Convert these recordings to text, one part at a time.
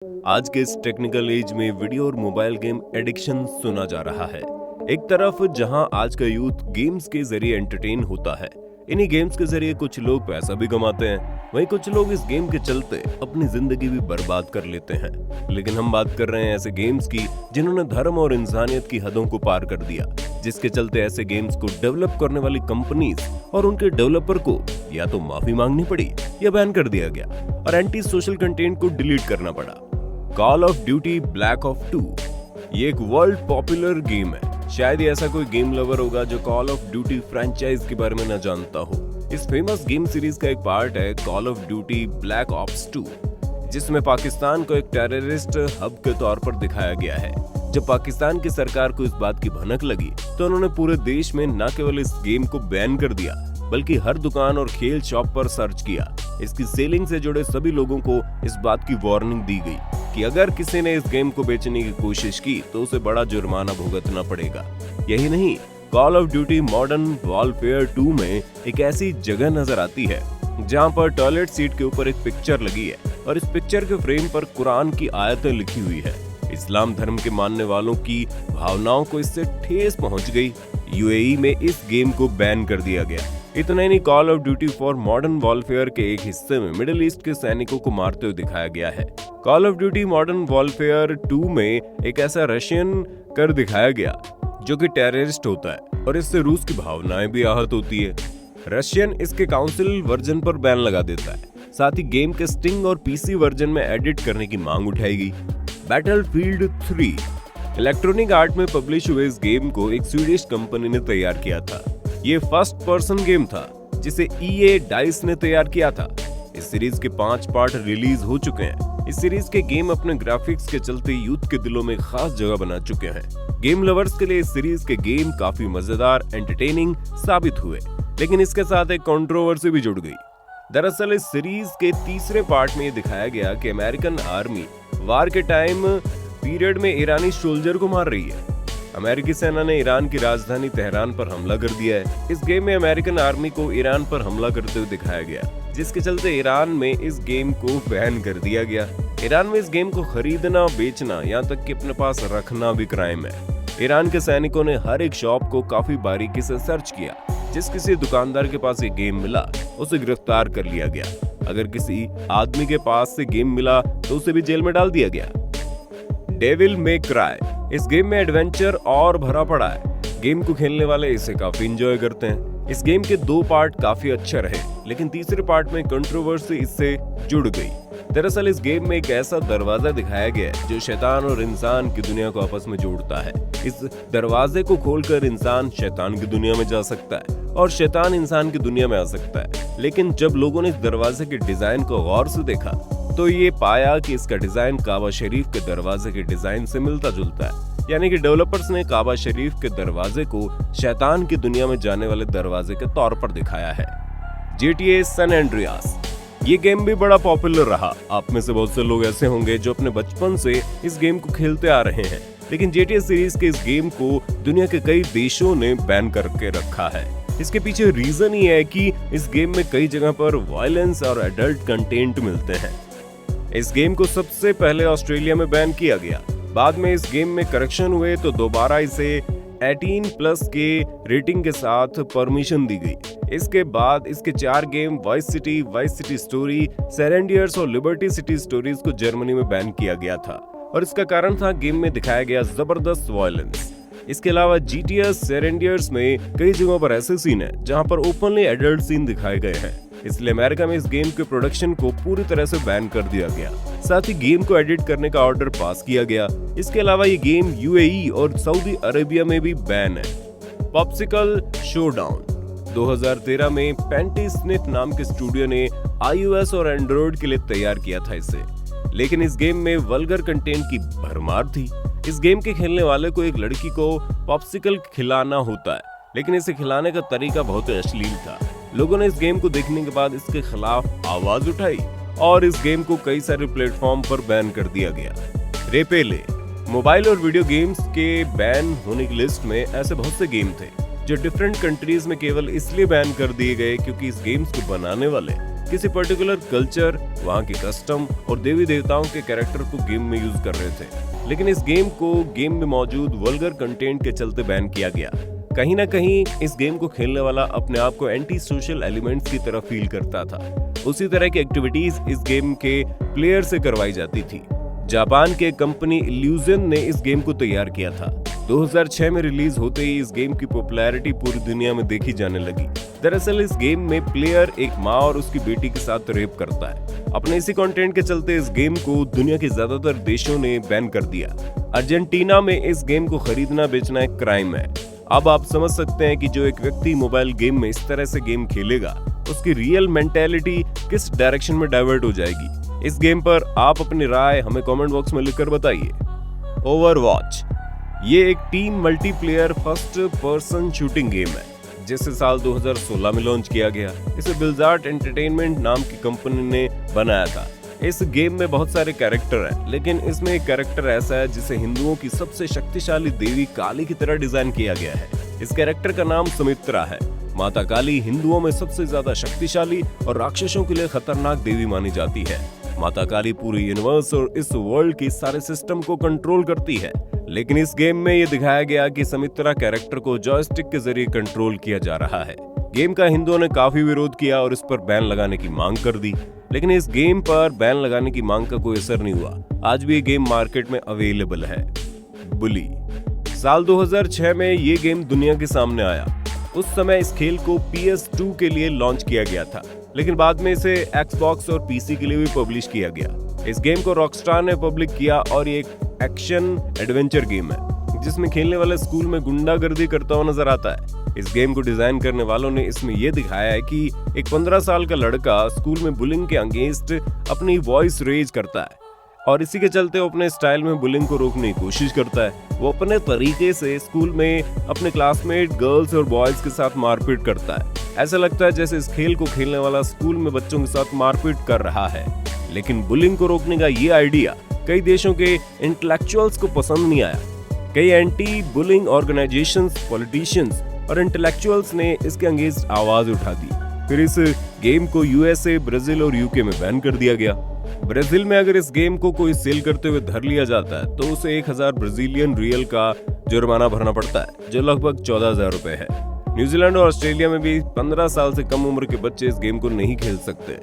आज के इस टेक्निकल एज में वीडियो और मोबाइल गेम एडिक्शन सुना जा रहा है। एक तरफ जहां आज का यूथ गेम्स के जरिए एंटरटेन होता है, इन्हीं गेम्स के जरिए कुछ लोग पैसा भी कमाते हैं, वहीं कुछ लोग इस गेम के चलते अपनी जिंदगी भी बर्बाद कर लेते हैं। लेकिन हम बात कर रहे हैं ऐसे गेम्स की जिन्होंने धर्म और इंसानियत की हदों को पार कर दिया, जिसके चलते ऐसे गेम्स को डेवलप करने वाली कंपनीज और उनके डेवलपर को या तो माफी मांगनी पड़ी या बैन कर दिया गया और एंटी सोशल कंटेंट को डिलीट करना पड़ा। Call of duty black ops 2 ये एक वर्ल्ड पॉपुलर गेम है। शायद ही ऐसा कोई गेम लवर होगा जो कॉल ऑफ ड्यूटी फ्रेंचाइज के बारे में न जानता हो। इस फेमस गेम सीरीज का एक पार्ट है call of duty black ops 2, जिसमें पाकिस्तान को एक टेररिस्ट हब के तौर पर दिखाया गया है। जब पाकिस्तान की सरकार को इस बात की भनक लगी तो उन्होंने पूरे देश में न केवल इस गेम को बैन कर दिया, बल्कि हर दुकान और खेल शॉप पर सर्च किया। इसकी सेलिंग से जुड़े सभी लोगों को इस बात की वार्निंग दी गई कि अगर किसी ने इस गेम को बेचने की कोशिश की तो उसे बड़ा जुर्माना भुगतना पड़ेगा। यही नहीं, call of duty modern warfare 2 में एक ऐसी जगह नजर आती है जहां पर टॉयलेट सीट के ऊपर एक पिक्चर लगी है और इस पिक्चर के फ्रेम पर कुरान की आयतें लिखी हुई है। इस्लाम धर्म के मानने वालों की भावनाओं को इससे ठेस पहुंच गई। यूएई में इस गेम को बैन कर दिया गया। इतना ही नहीं, call of duty for modern warfare के एक हिस्से में मिडिल ईस्ट के सैनिकों को मारते हुए दिखाया गया है। Call of duty modern warfare 2 में एक ऐसा रशियन कर दिखाया गया जो कि टेररिस्ट होता है और इससे रूस की भावनाएं भी आहत होती है। रशियन इसके काउंसिल वर्जन पर बैन लगा देता है। साथ ही गेम के स्टिंग और पीसी वर्जन में एडिट करने की मांग उठाई गई। बैटलफील्ड 3 इलेक्ट्रॉनिक आर्ट में पब्लिश हुए इस गेम को एक स्वीडिश कंपनी ने तैयार किया था। ये फर्स्ट पर्सन गेम था जिसे EA डाइस ने तैयार किया था। इस सीरीज के 5 पार्ट रिलीज हो चुके हैं। इस सीरीज के गेम अपने ग्राफिक्स के चलते यूथ के दिलों में खास जगह बना चुके हैं। गेम लवर्स के लिए इस सीरीज के गेम काफी मजेदार, एंटरटेनिंग साबित हुए, लेकिन इसके साथ एक कंट्रोवर्सी भी जुड़ गई। दरअसल इस सीरीज के तीसरे पार्ट में ये दिखाया गया कि अमेरिकन आर्मी वार के टाइम पीरियड में ईरानी सोल्जर को मार रही है। अमेरिकी सेना ने ईरान की राजधानी तेहरान पर हमला कर दिया है। इस गेम में अमेरिकन आर्मी को ईरान पर हमला करते हुए दिखाया गया, जिसके चलते ईरान में इस गेम को बैन कर दिया गया। ईरान में इस गेम को खरीदना, बेचना, यहाँ तक कि अपने पास रखना भी क्राइम है। ईरान के सैनिकों ने हर एक शॉप को काफी बारीकी से सर्च किया। जिस किसी दुकानदार के पास ये गेम मिला उसे गिरफ्तार कर लिया गया। अगर किसी आदमी के पास से गेम मिला तो उसे भी जेल में डाल दिया गया। डेविल मे क्राई इस गेम में एडवेंचर और भरा पड़ा है। गेम को खेलने वाले इसे काफी एंजॉय करते हैं। इस गेम के 2 पार्ट काफी अच्छे रहे, लेकिन तीसरे पार्ट में कंट्रोवर्सी इससे जुड़ गई। दरअसल इस गेम में एक ऐसा दरवाजा दिखाया गया है जो शैतान और इंसान की दुनिया को आपस में जोड़ता है। इस दरवाजे को खोलकर इंसान शैतान की दुनिया में जा सकता है और शैतान इंसान की दुनिया में आ सकता है। लेकिन जब लोगों ने इस दरवाजे के डिजाइन को गौर से देखा तो ये पाया कि इसका डिजाइन काबा शरीफ के दरवाजे के डिजाइन से मिलता जुलता है। यानी कि डेवलपर्स ने काबा शरीफ के दरवाजे को शैतान की दुनिया में जाने वाले दरवाजे के तौर पर दिखाया है। GTA सैन एंड्रियास ये गेम भी बड़ा पॉपुलर रहा। आप में से बहुत से लोग ऐसे होंगे जो अपने बचपन से इस गेम को खेलते आ रहे हैं, लेकिन GTA सीरीज के इस गेम को दुनिया के कई देशों ने बैन करके रखा है। इसके पीछे रीजन ये है कि इस गेम में कई जगह पर वायलेंस और एडल्ट कंटेंट मिलते हैं। इस गेम को सबसे पहले ऑस्ट्रेलिया में बैन किया गया। बाद में इस गेम में करेक्शन हुए तो दोबारा इसे 18+ के रेटिंग के साथ परमिशन दी गई। इसके बाद इसके 4 गेम वाइस सिटी स्टोरी, सरेंडियर्स और लिबर्टी सिटी स्टोरीज को जर्मनी में बैन किया गया था और इसका कारण था गेम में दिखाया गया जबरदस्त वायलेंस। इसके अलावा GTA सरेंडियर्स में कई जगहों पर ऐसे सीन है जहां पर ओपनली एडल्ट सीन दिखाए गए हैं, इसलिए अमेरिका में इस गेम के प्रोडक्शन को पूरी तरह से बैन कर दिया गया। साथ ही गेम को एडिट करने का ऑर्डर पास किया गया। इसके अलावा ये गेम UAE और सऊदी अरेबिया में भी बैन है। पॉप्सिकल शोडाउन 2013 में पेंटीस्निफ नाम के स्टूडियो ने iOS और एंड्रॉइड के लिए तैयार किया था इसे, लेकिन इस गेम में वल्गर कंटेंट की भरमार थी। इस गेम के खेलने वाले को एक लड़की को पॉप्सिकल खिलाना होता है, लेकिन इसे खिलाने का तरीका बहुत अश्लील था। लोगों ने इस गेम को देखने के बाद इसके खिलाफ आवाज उठाई और इस गेम को कई सारे प्लेटफॉर्म पर बैन कर दिया गया। रेपेले मोबाइल और वीडियो गेम्स के बैन होने की लिस्ट में ऐसे बहुत से गेम थे जो डिफरेंट कंट्रीज में केवल इसलिए बैन कर दिए गए क्योंकि इस गेम्स को बनाने वाले किसी पर्टिकुलर कल्चर, वहाँ के कस्टम और देवी देवताओं के कैरेक्टर को गेम में यूज कर रहे थे। लेकिन इस गेम को गेम में मौजूद वल्गर कंटेंट के चलते बैन किया गया। कहीं ना कहीं इस गेम को खेलने वाला अपने आप को एंटी सोशल एलिमेंट्स की तरह फील करता था। उसी तरह की एक्टिविटीज इस गेम के प्लेयर से करवाई जाती थी। जापान के कंपनी इल्यूजन ने इस गेम को तैयार किया था। 2006 में रिलीज होते ही इस गेम की पॉपुलैरिटी पूरी दुनिया में देखी जाने लगी। दरअसल इस गेम में प्लेयर एक माँ और उसकी बेटी के साथ रेप करता है। अपने इसी कंटेंट के चलते इस गेम को दुनिया के ज्यादातर देशों ने बैन कर दिया। अर्जेंटीना में इस गेम को खरीदना बेचना एक क्राइम है। अब आप समझ सकते हैं कि जो एक व्यक्ति मोबाइल गेम में इस तरह से गेम खेलेगा, उसकी रियल मेंटेलिटी किस डायरेक्शन में डाइवर्ट हो जाएगी। इस गेम पर आप अपनी राय हमें कमेंट बॉक्स में लिखकर बताइए। ओवरवॉच ये एक team multiplayer first person shooting game है जिसे साल 2016 में लॉन्च किया गया। इसे बिल्जार्ट एंटरटेनमेंट नाम की कंपनी ने बनाया था। इस गेम में बहुत सारे कैरेक्टर हैं, लेकिन इसमें एक कैरेक्टर ऐसा है जिसे हिंदुओं की सबसे शक्तिशाली देवी काली की तरह डिजाइन किया गया है। इस कैरेक्टर का नाम सुमित्रा है। माता काली हिंदुओं में सबसे ज्यादा शक्तिशाली और राक्षसों के लिए खतरनाक देवी मानी जाती है। माता काली पूरे यूनिवर्स और इस वर्ल्ड के सारे सिस्टम को कंट्रोल करती है। लेकिन इस गेम में ये दिखाया गया कि सुमित्रा कैरेक्टर को जॉयस्टिक के जरिए कंट्रोल किया जा रहा है। गेम का हिंदुओं ने काफी विरोध किया और इस पर बैन लगाने की मांग कर दी, लेकिन इस गेम पर बैन लगाने की मांग का कोई असर नहीं हुआ। आज भी ये गेम मार्केट में अवेलेबल है। बुली साल 2006 में ये गेम दुनिया के सामने आया। उस समय इस खेल को PS2 के लिए लॉन्च किया गया था, लेकिन बाद में इसे Xbox और PC के लिए भी पब्लिश किया गया। इस गेम को रॉकस्टार ने पब्लिक किया और ये एक एक्शन एडवेंचर गेम है जिसमें खेलने वाला स्कूल में गुंडागर्दी करता हुआ नजर आता है। इस गेम को डिजाइन करने वालों ने इसमें यह दिखाया है कि एक 15 साल का लड़का स्कूल में बुलिंग के अगेंस्ट अपनी वॉइस रेज करता है और इसी के चलते वो अपने स्टाइल में बुलिंग को रोकने की कोशिश करता है। वो अपने तरीके से स्कूल में अपने क्लासमेट गर्ल्स और बॉयज के साथ मारपीट करता है। ऐसा लगता है जैसे इस खेल को खेलने वाला स्कूल में बच्चों के साथ मारपीट कर रहा है। लेकिन बुलिंग को रोकने का ये आइडिया कई देशों के इंटेलेक्चुअल्स को पसंद नहीं आया। कई एंटी बुलिंग ऑर्गेनाइजेशंस, पॉलिटिशियंस और इंटेलेक्चुअल्स ने इसके अगेंस्ट आवाज उठा दी। फिर इस गेम को USA, ब्राजील और UK में बैन कर दिया गया। ब्राजील में अगर इस गेम को कोई सेल करते हुए धर लिया जाता है तो उसे 1000 ब्राजीलियन रियल का जुर्माना भरना पड़ता है, जो लगभग 14,000 रुपए है। न्यूजीलैंड और ऑस्ट्रेलिया में भी 15 साल से कम उम्र के बच्चे इस गेम को नहीं खेल सकते।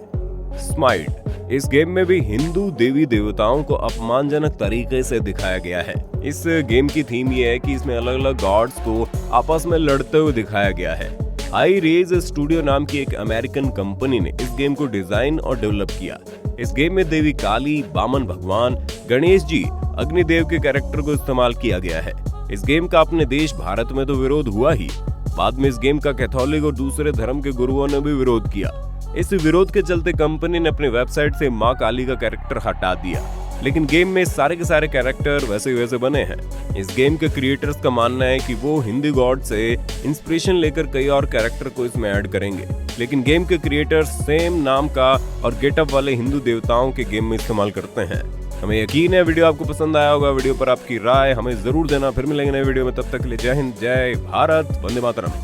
स्माइट इस गेम में भी हिंदू देवी देवताओं को अपमानजनक तरीके से दिखाया गया है। इस गेम की थीम ये है कि इसमें अलग अलग गॉड्स को आपस में लड़ते हुए दिखाया गया है। हाई रेज स्टूडियो नाम की एक अमेरिकन कंपनी ने इस गेम को डिजाइन और डेवलप किया। इस गेम में देवी काली, वामन भगवान, गणेश जी, अग्निदेव के कैरेक्टर को इस्तेमाल किया गया है। इस गेम का अपने देश भारत में तो विरोध हुआ ही, बाद में इस गेम का कैथोलिक और दूसरे धर्म के गुरुओं ने भी विरोध किया। इस विरोध के चलते कंपनी ने अपनी वेबसाइट से मां काली का कैरेक्टर हटा दिया, लेकिन गेम में सारे के सारे कैरेक्टर वैसे वैसे बने हैं। इस गेम के क्रिएटर्स का मानना है कि वो हिंदी गॉड से इंस्पिरेशन लेकर कई और कैरेक्टर को इसमें ऐड करेंगे, लेकिन गेम के क्रिएटर्स सेम नाम का और गेटअप वाले हिंदू देवताओं के गेम में इस्तेमाल करते हैं। हमें यकीन है वीडियो आपको पसंद आया होगा। वीडियो पर आपकी राय हमें जरूर देना। फिर मिलेंगे नए वीडियो में, तब तक के लिए जय हिंद, जय भारत, वंदे मातरम।